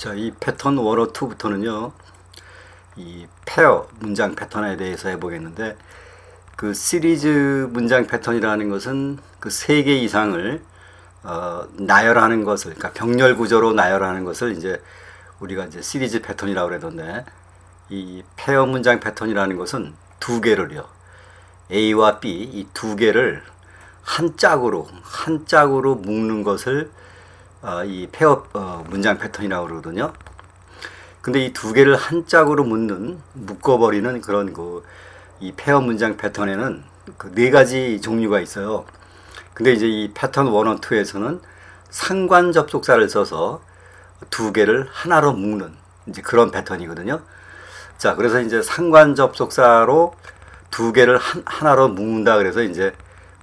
자, 이 패턴 1, 2부터는요, 이 페어 문장 패턴에 대해서 해보겠는데, 그 시리즈 문장 패턴이라는 것은 그 3개 이상을 나열하는 것을, 그러니까 병렬 구조로 나열하는 것을 이제 우리가 이제 시리즈 패턴이라고 그러던데, 이 페어 문장 패턴이라는 것은 2개를요, A와 B 이 2개를 한 짝으로 묶는 것을 이 페어 문장 패턴이라고 그러거든요. 근데 이 2개를 한 짝으로 묶어버리는 그런 이 페어 문장 패턴에는 그 4가지 종류가 있어요. 근데 이제 이 패턴 1, 2에서는 상관 접속사를 써서 2개를 하나로 묶는 이제 그런 패턴이거든요. 자, 그래서 이제 상관 접속사로 2개를 하나로 묶는다 그래서 이제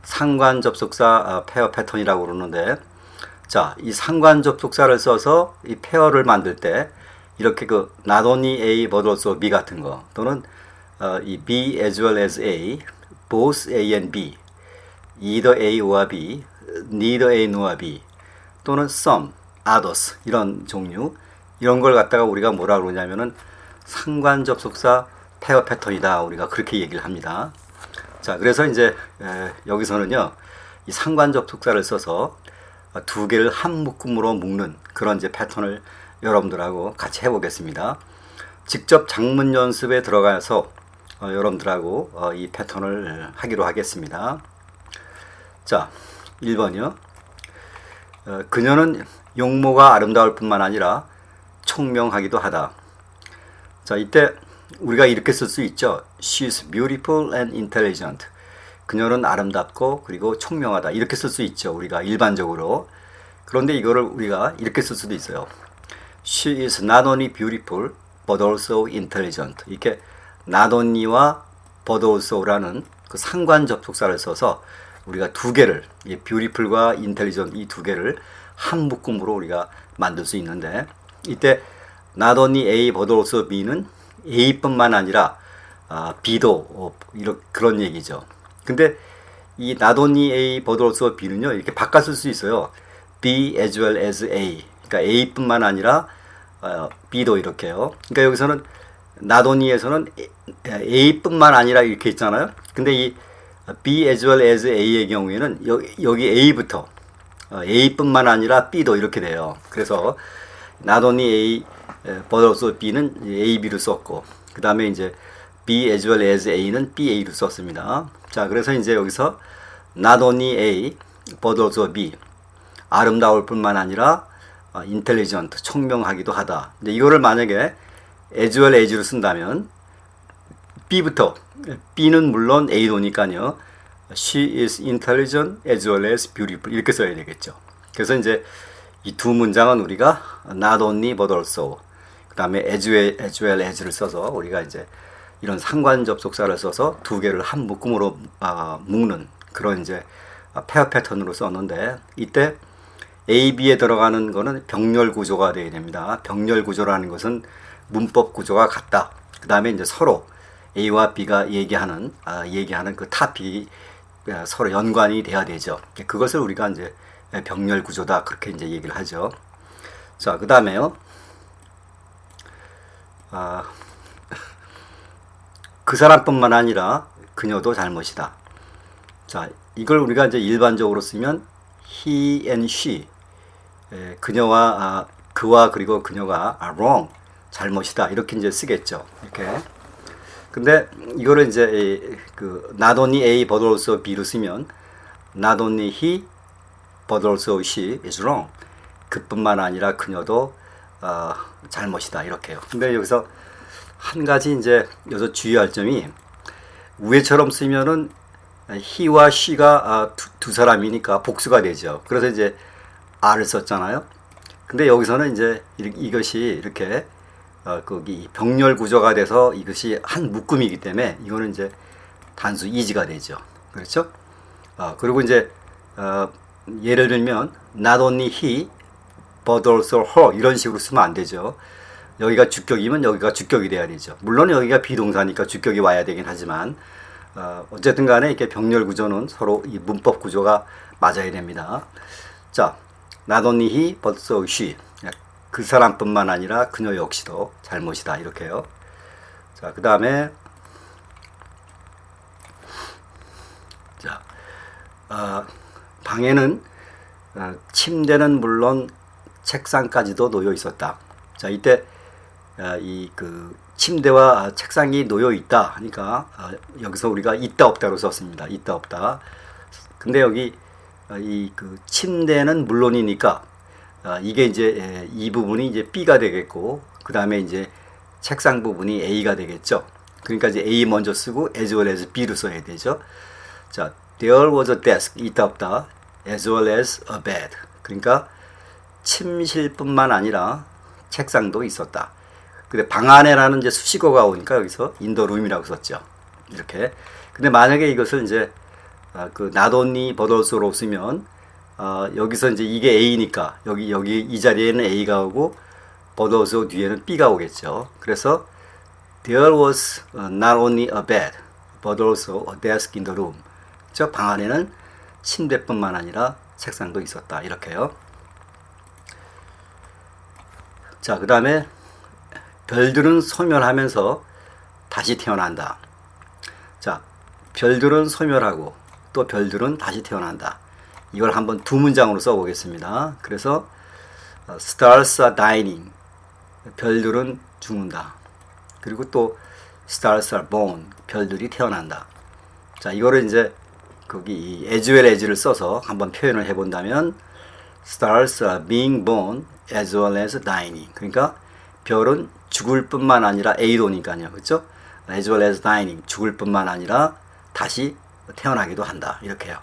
상관 접속사 페어 패턴이라고 그러는데, 자, 이 상관 접속사를 써서 이 페어를 만들 때 이렇게 그 not only A but also B 같은 거, 또는 이 B as well as A, both A and B, either A or B, neither A nor B, 또는 some, others 이런 종류, 이런 걸 갖다가 우리가 뭐라 그러냐면은 상관 접속사 페어 패턴이다, 우리가 그렇게 얘기를 합니다. 자, 그래서 이제 여기서는요, 이 상관 접속사를 써서 2개를 한 묶음으로 묶는 그런 이제 패턴을 여러분들하고 같이 해보겠습니다. 직접 장문 연습에 들어가서 여러분들하고 이 패턴을 하기로 하겠습니다. 자, 1번이요. 그녀는 용모가 아름다울 뿐만 아니라 총명하기도 하다. 자, 이때 우리가 이렇게 쓸 수 있죠. She's beautiful and intelligent. 그녀는 아름답고 그리고 총명하다. 이렇게 쓸 수 있죠, 우리가 일반적으로. 그런데 이거를 우리가 이렇게 쓸 수도 있어요. She is not only beautiful but also intelligent. 이렇게 not only와 but also라는 그 상관 접속사를 써서 우리가 2개를, beautiful과 intelligent 이 2개를 한 묶음으로 우리가 만들 수 있는데, 이때 not only A but also B는 A뿐만 아니라 B도 그런 얘기죠. 근데 이 not only A but also B는요, 이렇게 바꿔 쓸 수 있어요. B as well as A. 그러니까 A뿐만 아니라 B도 이렇게요. 그러니까 여기서는 not only에서는 A뿐만 아니라 이렇게 있잖아요. 근데 이 B as well as A의 경우에는 여기 A부터 A뿐만 아니라 B도 이렇게 돼요. 그래서 not only A but also B는 A, B로 썼고, 그 다음에 이제 B as well as A는 B, A로 썼습니다. 자, 그래서 이제 여기서 not only A but also B, 아름다울 뿐만 아니라 intelligent, 총명하기도 하다. 근데 이거를 만약에 as well as로 쓴다면 B부터, B는 물론 A도니까요, she is intelligent as well as beautiful 이렇게 써야 되겠죠. 그래서 이제 이 두 문장은 우리가 not only but also, 그 다음에 as well as를 써서 우리가 이제 이런 상관 접속사를 써서 2개를 한 묶음으로 묶는 그런 이제 페어 패턴으로 썼는데, 이때 A, B에 들어가는 거는 병렬 구조가 되어야 됩니다. 병렬 구조라는 것은 문법 구조가 같다. 그 다음에 이제 서로 A와 B가 얘기하는 그 타픽이 서로 연관이 돼야 되죠. 그것을 우리가 이제 병렬 구조다, 그렇게 이제 얘기를 하죠. 자, 그 다음에요. 그 사람뿐만 아니라 그녀도 잘못이다. 자, 이걸 우리가 이제 일반적으로 쓰면 he and she, 그와 그리고 그녀가 wrong, 잘못이다, 이렇게 이제 쓰겠죠. 이렇게. 근데 이거를 이제 그 not only A but also B로 쓰면 not only he but also she is wrong. 그뿐만 아니라 그녀도 잘못이다, 이렇게요. 근데 여기서 한 가지 이제 여기서 주의할 점이, 위에처럼 쓰면은 he와 she가 두 사람이니까 복수가 되죠. 그래서 이제 R을 썼잖아요. 근데 여기서는 이제 이것이 이렇게 거기 병렬 구조가 돼서 이것이 한 묶음이기 때문에 이거는 이제 단수 이지가 되죠. 그렇죠? 그리고 이제 예를 들면 not only he but also her 이런 식으로 쓰면 안 되죠. 여기가 주격이면 여기가 주격이 돼야 되죠. 물론 여기가 비동사니까 주격이 와야 되긴 하지만 어쨌든 간에 이렇게 병렬 구조는 서로 이 문법 구조가 맞아야 됩니다. 자, not only he but also she, 그 사람뿐만 아니라 그녀 역시도 잘못이다 이렇게요. 자, 그 다음에 자, 방에는 침대는 물론 책상까지도 놓여 있었다. 자, 이때 이 그 침대와 책상이 놓여 있다 하니까 여기서 우리가 있다 없다로 썼습니다. 있다 없다. 근데 여기 이 그 침대는 물론이니까 이게 이제 이 부분이 이제 B가 되겠고 그 다음에 이제 책상 부분이 A가 되겠죠. 그러니까 이제 A 먼저 쓰고 as well as B로 써야 되죠. 자, there was a desk 있다 없다 as well as a bed. 그러니까 침실뿐만 아니라 책상도 있었다. 근데 방 안에라는 이제 수식어가 오니까 여기서 in the room이라고 썼죠. 이렇게. 근데 만약에 이것을 이제 그 not only but also로 쓰면 여기서 이제 이게 A니까 여기 이 자리에는 A가 오고 but also 뒤에는 B가 오겠죠. 그래서 there was not only a bed but also a desk in the room. 저 방 안에는 침대뿐만 아니라 책상도 있었다. 이렇게요. 자, 그 다음에 별들은 소멸하면서 다시 태어난다. 자, 별들은 소멸하고 또 별들은 다시 태어난다. 이걸 한번 두 문장으로 써보겠습니다. 그래서 stars are dying. 별들은 죽는다. 그리고 또 stars are born. 별들이 태어난다. 자, 이거를 이제 거기 이 as well as를 써서 한번 표현을 해본다면 stars are being born as well as dying. 그러니까 별은 죽을 뿐만 아니라 A도니까요. 그렇죠? as well as dying. 죽을 뿐만 아니라 다시 태어나기도 한다. 이렇게요.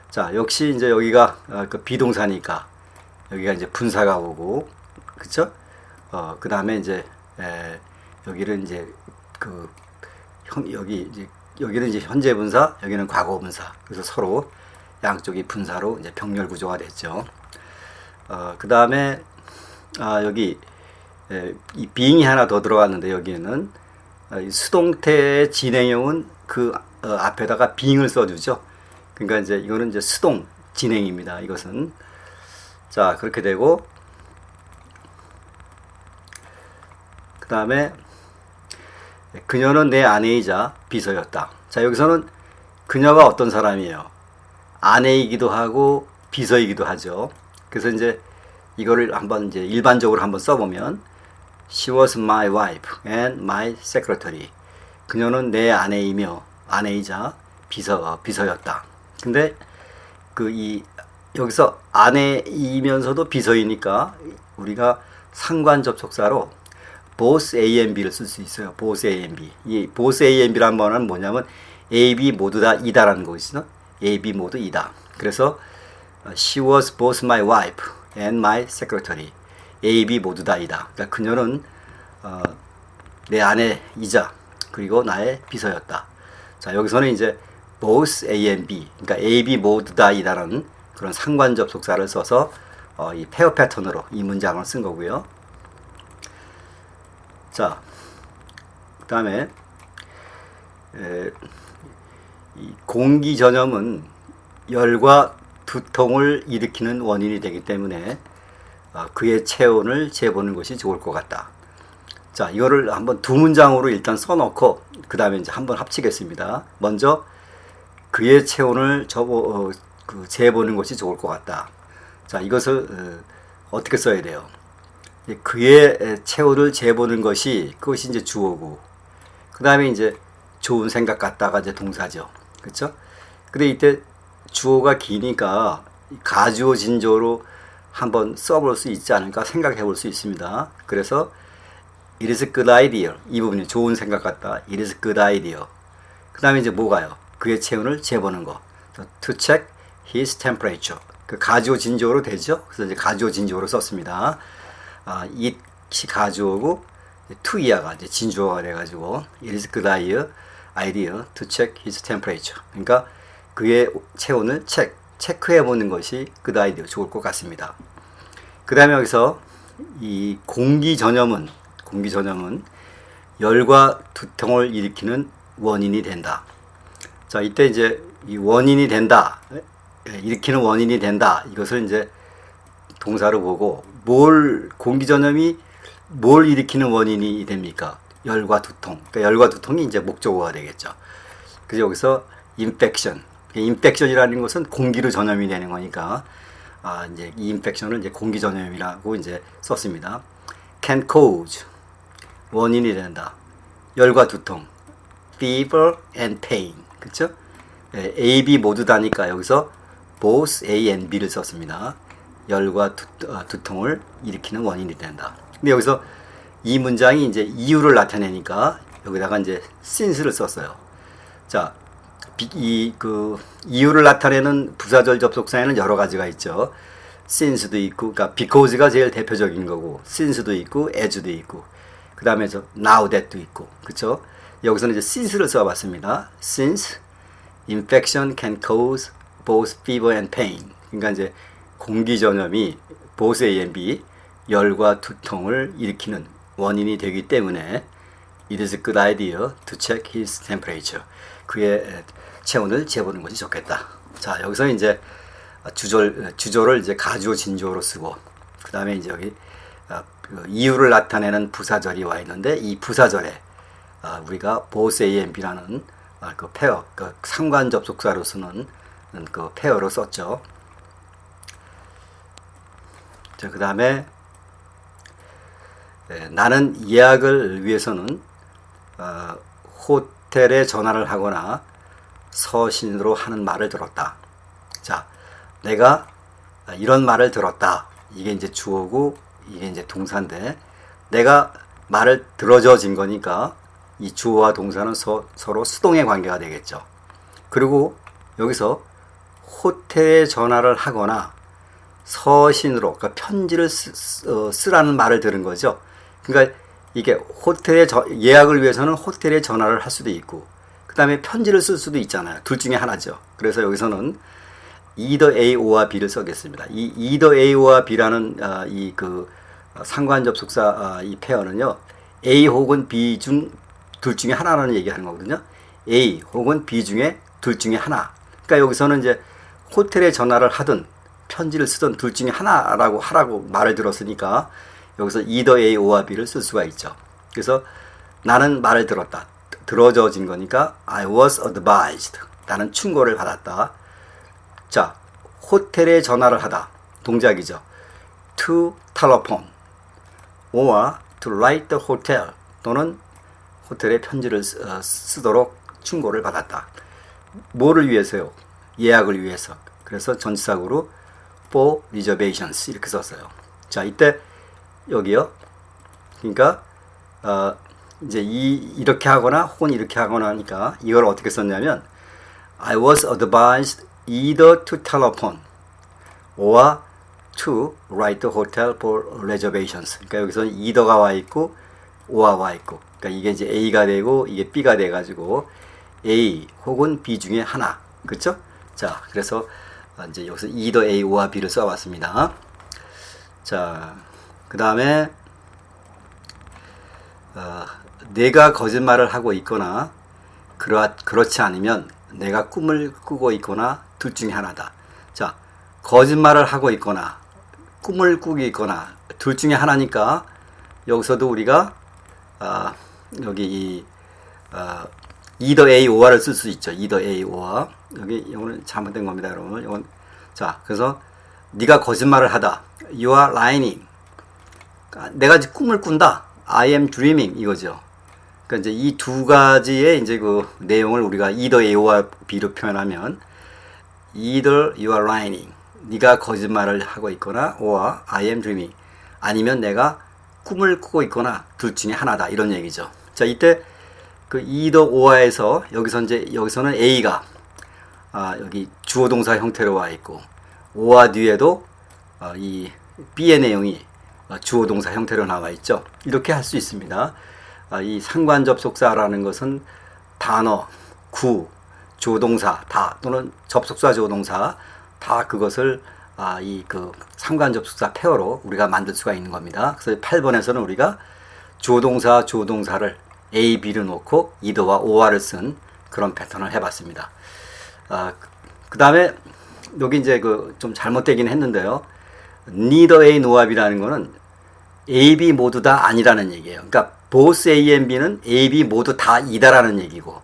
자, 역시 이제 여기가 그 비동사니까 여기가 이제 분사가 오고 그렇죠? 그 다음에 이제 여기는 이제 여기는 이제 현재 분사, 여기는 과거 분사. 그래서 서로 양쪽이 분사로 이제 병렬 구조가 됐죠. 그 다음에 여기 이 being이 하나 더 들어갔는데 여기에는 수동태의 진행형은 그 앞에다가 being을 써주죠. 그러니까 이제 이거는 이제 수동 진행입니다. 이것은 자 그렇게 되고 그 다음에 그녀는 내 아내이자 비서였다. 자 여기서는 그녀가 어떤 사람이에요? 아내이기도 하고 비서이기도 하죠. 그래서 이제 이거를 한번 이제 일반적으로 한번 써보면 She was my wife and my secretary. 그녀는 내 아내이며 아내이자 비서였다. 근데 여기서 아내이면서도 비서이니까 우리가 상관 접속사로 both A and B를 쓸 수 있어요. both A and B. 이 both A and B란 말은 뭐냐면 A, B 모두 다 이다라는 것이죠. A, B 모두 이다. 그래서 She was both my wife and my secretary. A, B 모두 다 이다. 그러니까 그녀는 내 아내이자 그리고 나의 비서였다. 자 여기서는 이제 both A and B, 그러니까 A, B 모두 다 이다라는 그런 상관 접속사를 써서 이 페어 패턴으로 이 문장을 쓴 거고요. 자, 그 다음에 이 공기 전염은 열과 두통을 일으키는 원인이 되기 때문에 그의 체온을 재보는 것이 좋을 것 같다. 자, 이거를 한번 두 문장으로 일단 써놓고 그 다음에 이제 한번 합치겠습니다. 먼저 그의 체온을 재보는 것이 좋을 것 같다. 자, 이것을 어떻게 써야 돼요? 그의 체온을 재보는 그것이 이제 주어고, 그 다음에 이제 좋은 생각 같다가 이제 동사죠. 그렇죠? 근데 이때 주어가 기니까 가주어 진조로 한번 써볼 수 있지 않을까 생각해 볼 수 있습니다. 그래서 it is a good idea. 이 부분이 좋은 생각 같다. it is a good idea. 그 다음에 이제 뭐가요? 그의 체온을 재보는 거. to check his temperature. 그 가주어 진조로 되죠. 그래서 이제 가주어 진조로 썼습니다. it이 가주어고 to이야가 이제 진주어가 돼가지고 it is a good idea to check his temperature. 그러니까 그의 체온을 체크해 보는 것이 good idea, 좋을 것 같습니다. 그 다음에 여기서 이 공기 전염은 열과 두통을 일으키는 원인이 된다. 자, 이때 이제 이 원인이 된다, 일으키는 원인이 된다. 이것을 이제 동사를 보고 공기 전염이 뭘 일으키는 원인이 됩니까? 열과 두통. 그러니까 열과 두통이 이제 목적어가 되겠죠. 그래서 여기서 인펙션이라는 것은 공기로 전염이 되는 거니까 이제 이 인펙션을 이제 공기 전염이라고 이제 썼습니다. can cause 원인이 된다. 열과 두통, fever and pain. 그렇죠? A, B 모두 다니까 여기서 both A and B를 썼습니다. 열과 두통을 일으키는 원인이 된다. 근데 여기서 이 문장이 이제 이유를 나타내니까 여기다가 이제 since를 썼어요. 자, 이유를 나타내는 부사절 접속사에는 여러 가지가 있죠. since도 있고, 그러니까 because가 제일 대표적인 거고, since도 있고, as도 있고, 그 다음에 now that도 있고, 그렇죠? 여기서는 이제 since를 써봤습니다. Since infection can cause both fever and pain. 그러니까 이제 공기 전염이 both A and B, 열과 두통을 일으키는 원인이 되기 때문에 it is a good idea to check his temperature. 그의 체온을 재보는 것이 좋겠다. 자, 여기서 이제 주조를 이제 가주어 진주어로 쓰고, 그 다음에 이제 여기 이유를 나타내는 부사절이 와 있는데, 이 부사절에 우리가 both A and B라는 그 페어, 그 상관 접속사로 쓰는 그 페어로 썼죠. 자, 그 다음에 나는 예약을 위해서는 호텔에 전화를 하거나 서신으로 하는 말을 들었다. 자, 내가 이런 말을 들었다. 이게 이제 주어고 이게 이제 동사인데, 내가 말을 들어져진 거니까 이 주어와 동사는 서로 수동의 관계가 되겠죠. 그리고 여기서 호텔에 전화를 하거나 서신으로, 그러니까 편지를 쓰라는 말을 들은 거죠. 그러니까 이게 호텔에 예약을 위해서는 호텔에 전화를 할 수도 있고, 그 다음에 편지를 쓸 수도 있잖아요. 둘 중에 하나죠. 그래서 여기서는 either A와 B를 써겠습니다. 이 either A와 B라는 이 그 상관 접속사 이 페어는요, A 혹은 B 중 둘 중에 하나라는 얘기하는 거거든요. A 혹은 B 중에 둘 중에 하나. 그러니까 여기서는 이제 호텔에 전화를 하든 편지를 쓰든 둘 중에 하나라고 하라고 말을 들었으니까 여기서 either A와 B를 쓸 수가 있죠. 그래서 나는 말을 들었다. 들어져진 거니까 I was advised. 나는 충고를 받았다. 자, 호텔에 전화를 하다. 동작이죠. To telephone or to write the hotel, 또는 호텔에 편지를 쓰도록 충고를 받았다. 뭐를 위해서요? 예약을 위해서. 그래서 전치사구로 for reservations 이렇게 썼어요. 자, 이때 여기요. 그러니까 이제 이렇게 하거나 혹은 이렇게 하거나 하니까 이걸 어떻게 썼냐면 I was advised either to telephone or to write the hotel for reservations. 그러니까 여기서 either가 와 있고 or가 와 있고, 그러니까 이게 이제 A가 되고 이게 B가 돼 가지고 A 혹은 B 중에 하나. 그렇죠? 자, 그래서 이제 여기서 either A or B를 써 봤습니다. 자, 그다음에 내가 거짓말을 하고 있거나 그렇지 않으면 내가 꿈을 꾸고 있거나 둘 중에 하나다. 자, 거짓말을 하고 있거나 꿈을 꾸고 있거나 둘 중에 하나니까 여기서도 우리가 여기 이 either A or를 쓸 수 있죠. either A or. 여기 이거는 잘못된 겁니다, 여러분. 이건 자, 그래서 네가 거짓말을 하다. You are lying. 내가 꿈을 꾼다. I am dreaming 이거죠. 그러니까 이제 이 두 가지의 이제 그 내용을 우리가 either A와 B로 표현하면 either you are lying. 네가 거짓말을 하고 있거나 or I am dreaming. 아니면 내가 꿈을 꾸고 있거나 둘 중에 하나다. 이런 얘기죠. 자, 이때 그 either or에서 여기서는 A가 여기 주어 동사 형태로 와 있고 or 뒤에도 이 B의 내용이 주어 동사 형태로 나와 있죠. 이렇게 할 수 있습니다. 이 상관 접속사라는 것은 단어, 구, 주어 동사 다 또는 접속사 주어 동사 다 그것을 이 그 상관 접속사 페어로 우리가 만들 수가 있는 겁니다. 그래서 8번에서는 우리가 주어 동사, 주어 동사를 A, B를 놓고 either와 or를 쓴 그런 패턴을 해봤습니다. 그 다음에 여기 이제 그 좀 잘못되긴 했는데요. neither A nor B라는 거는 A, B 모두 다 아니라는 얘기예요. 그러니까 both A and B는 A, B 모두 다 이다라는 얘기고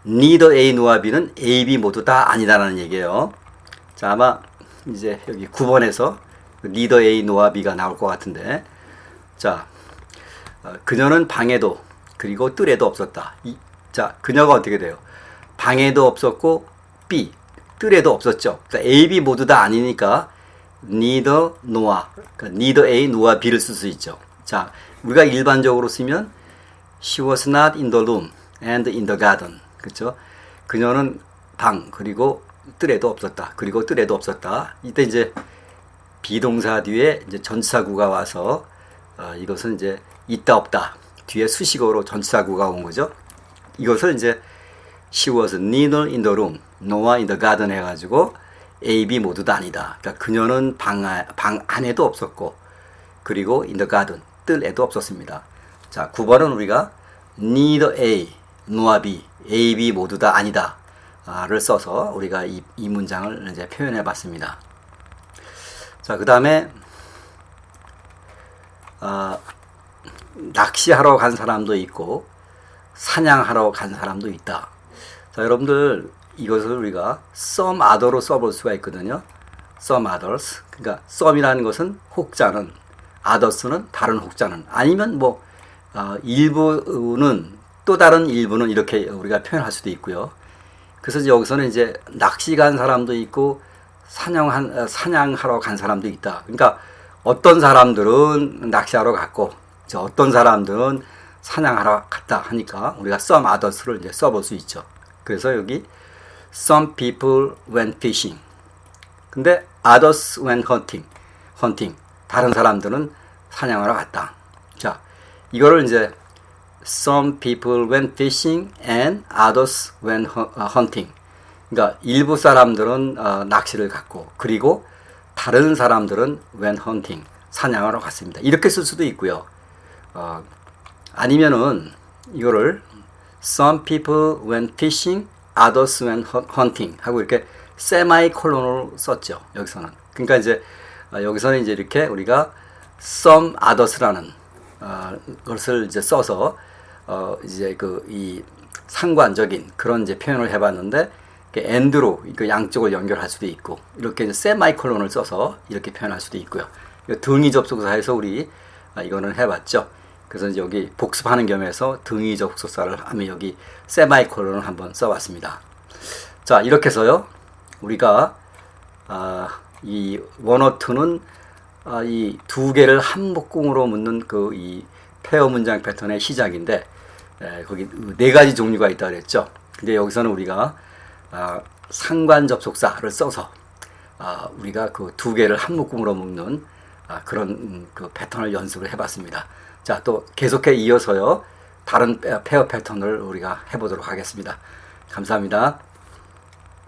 neither A nor B는 A, B 모두 다 아니다라는 얘기예요. 자, 아마 이제 여기 9번에서 neither A nor B가 나올 것 같은데, 자, 그녀는 방에도 그리고 뜰에도 없었다. 자, 그녀가 어떻게 돼요? 방에도 없었고 B, 뜰에도 없었죠. 그러니까 A, B 모두 다 아니니까 neither nor, 그러니까 neither A nor B를 쓸 수 있죠. 자, 우리가 일반적으로 쓰면 she was not in the room and in the garden. 그렇죠? 그녀는 방 그리고 뜰에도 없었다. 그리고 뜰에도 없었다. 이때 이제 비동사 뒤에 이제 전치사구가 와서 이것은 이제 있다 없다 뒤에 수식어로 전치사구가 온 거죠. 이것을 이제 she was neither in the room nor in the garden 해가지고 A, B 모두 다 아니다. 그러니까 그녀는 방 안에도 없었고 그리고 in the garden 뜰에도 없었습니다. 자, 9번은 우리가 neither A nor B, A, B 모두 다 아니다 를 써서 우리가 이 문장을 이제 표현해 봤습니다. 자, 그 다음에 낚시하러 간 사람도 있고 사냥하러 간 사람도 있다. 자, 여러분들 이것을 우리가 some other로 써볼 수가 있거든요. some others. 그러니까 some이라는 것은 혹자는, others는 다른 혹자는, 아니면 뭐 일부는 또 다른 일부는 이렇게 우리가 표현할 수도 있고요. 그래서 여기서는 이제 낚시 간 사람도 있고 사냥하러 간 사람도 있다. 그러니까 어떤 사람들은 낚시하러 갔고 어떤 사람들은 사냥하러 갔다 하니까 우리가 some others를 이제 써볼 수 있죠. 그래서 여기 some people went fishing. 근데 others went hunting. 다른 사람들은 사냥하러 갔다. 자, 이거를 이제 some people went fishing and others went hunting. 그러니까 일부 사람들은 낚시를 갔고 그리고 다른 사람들은 went hunting, 사냥하러 갔습니다. 이렇게 쓸 수도 있고요. 아니면은 이거를 some people went fishing, others went hunting 하고 이렇게 세마이콜론으로 썼죠. 여기서는. 그러니까 이제 여기서는 이제 이렇게 우리가 some others라는 것을 이제 써서 이제 이 상관적인 그런 이제 표현을 해봤는데 and로 그 양쪽을 연결할 수도 있고 이렇게 이제 세마이콜론을 써서 이렇게 표현할 수도 있고요. 등위 접속사에서 우리 이거는 해봤죠. 그래서 이제 여기 복습하는 겸해서 등위 접속사를 하면 여기 세마이콜론을 한번 써봤습니다. 자, 이렇게 해서요 우리가 이 원어투는 이 두 개를 한 목공으로 묶는 그 이 페어 문장 패턴의 시작인데 거기 네 가지 종류가 있다 그랬죠. 근데 여기서는 우리가 상관 접속사를 써서 우리가 그 두 개를 한 묶음으로 묶는 그런 그 패턴을 연습을 해봤습니다. 자, 또 계속해 이어서요 다른 페어 패턴을 우리가 해보도록 하겠습니다. 감사합니다.